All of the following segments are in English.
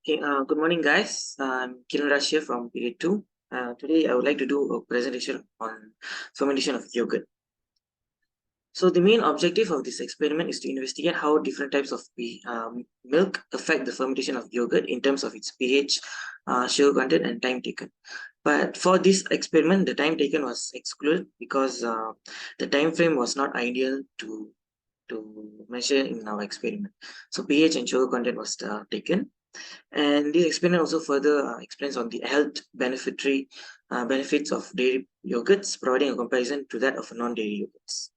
Okay, good morning, guys. I'm Kiran Rash here from period 2. Today, I would like to do a presentation on fermentation of yogurt. So, the main objective of this experiment is to investigate how different types of milk affect the fermentation of yogurt in terms of its pH, sugar content, and time taken. But for this experiment, the time taken was excluded because the time frame was not ideal to measure in our experiment. So, pH and sugar content was taken. And this experiment also further explains on the health benefits of dairy yogurts, providing a comparison to that of non-dairy yogurts.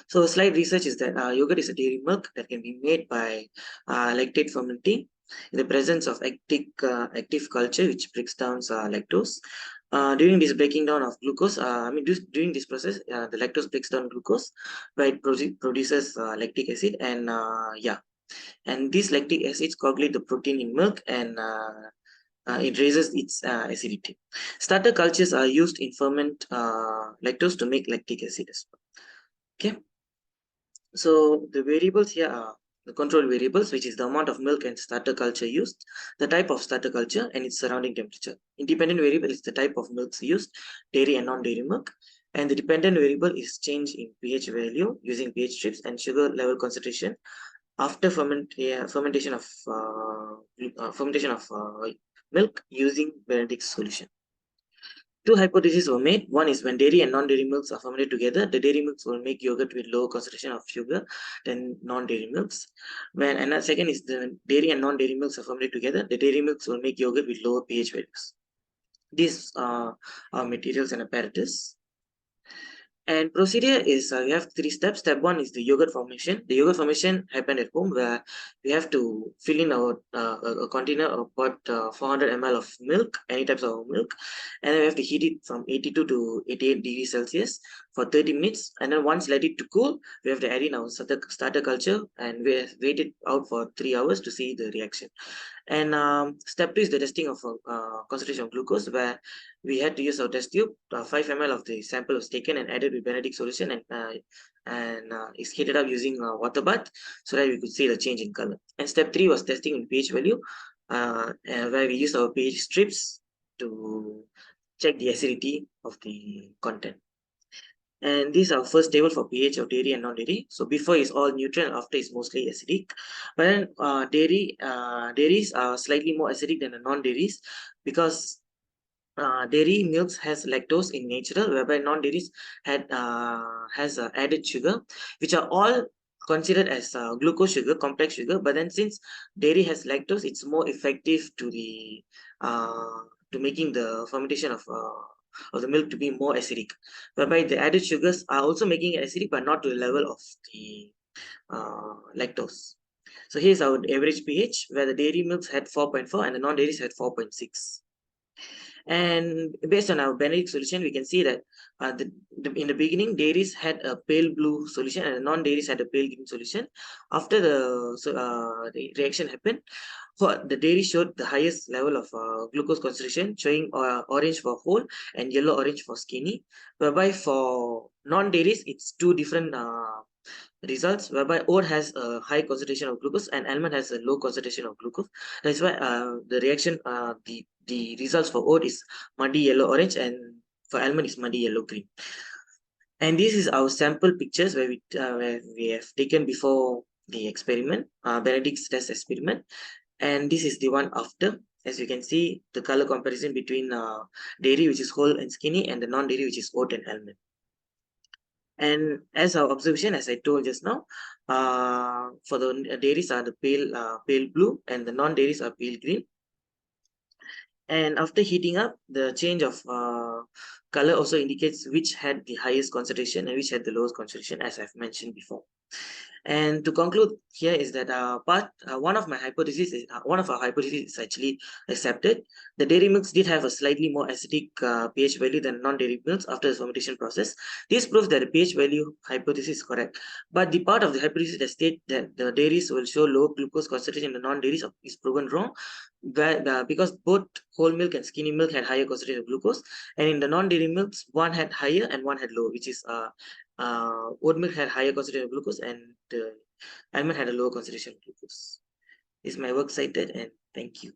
So a slight research is that yogurt is a dairy milk that can be made by lactate fermenting in the presence of active culture, which breaks down lactose. During this breaking down of glucose, during this process, the lactose breaks down glucose, where it produces lactic acid, and these lactic acids coagulate the protein in milk and it raises its acidity. Starter cultures are used in ferment lactose to make lactic acid as well. Okay, so the variables here are the control variables, which is the amount of milk and starter culture used, the type of starter culture, and its surrounding temperature. Independent variable is the type of milks used, dairy and non-dairy milk. And the dependent variable is change in pH value using pH strips and sugar level concentration after fermentation of milk using Benedict's solution. Two hypotheses were made. One is when dairy and non-dairy milks are fermented together, the dairy milks will make yogurt with lower concentration of sugar than non-dairy milks. And the second is the dairy and non-dairy milks are fermented together, the dairy milks will make yogurt with lower pH values. These are materials and apparatus. And procedure is we have 3 steps. Step 1 is the yogurt formation. The yogurt formation happened at home where we have to fill in our a container of about 400 ml of milk, any types of milk, and then we have to heat it from 82 to 88 degrees Celsius for 30 minutes. And then once let it to cool, we have to add in our starter culture and we wait it out for 3 hours to see the reaction. And step 2 is the testing of concentration of glucose, where we had to use our test tube. 5 ml of the sample was taken and added with Benedict solution and is heated up using water bath so that we could see the change in color. And step 3 was testing in pH value, where we used our pH strips to check the acidity of the content. And this is our first table for pH of dairy and non-dairy. So before is all neutral, and after is mostly acidic. But then dairies are slightly more acidic than the non-dairies because dairy milks has lactose in natural, whereby non-dairies has added sugar, which are all considered as glucose sugar, complex sugar. But then since dairy has lactose, it's more effective to making the fermentation of the milk to be more acidic, whereby the added sugars are also making it acidic, but not to the level of the lactose. So here's our average pH, where the dairy milks had 4.4 and the non-dairies had 4.6. And based on our Benedict solution, we can see that in the beginning, dairies had a pale blue solution and non-dairies had a pale green solution. After the reaction happened, for the dairy showed the highest level of glucose concentration, showing orange for whole and yellow orange for skinny. Whereby for non-dairies, it's two different results, whereby oat has a high concentration of glucose and almond has a low concentration of glucose. That's why the reaction, the results for oat is muddy yellow orange and for almond is muddy yellow green. And this is our sample pictures where we have taken before the experiment, Benedict's test experiment. And this is the one after. As you can see, the color comparison between dairy, which is whole and skinny, and the non-dairy, which is oat and almond. And as our observation, as I told just now, for the dairies are the pale blue and the non-dairies are pale green. And after heating up, the change of color also indicates which had the highest concentration and which had the lowest concentration, as I've mentioned before. And to conclude here is that one of our hypotheses is actually accepted. The dairy milks did have a slightly more acidic pH value than non-dairy milks after the fermentation process. This proves that the pH value hypothesis is correct. But the part of the hypothesis that states that the dairies will show low glucose concentration in the non-dairies is proven wrong, because both whole milk and skinny milk had higher concentration of glucose, and in the non-dairy milks, one had higher and one had low, which is oat milk had higher concentration of glucose and almond had a lower concentration of glucose. Is my work cited, and Thank you.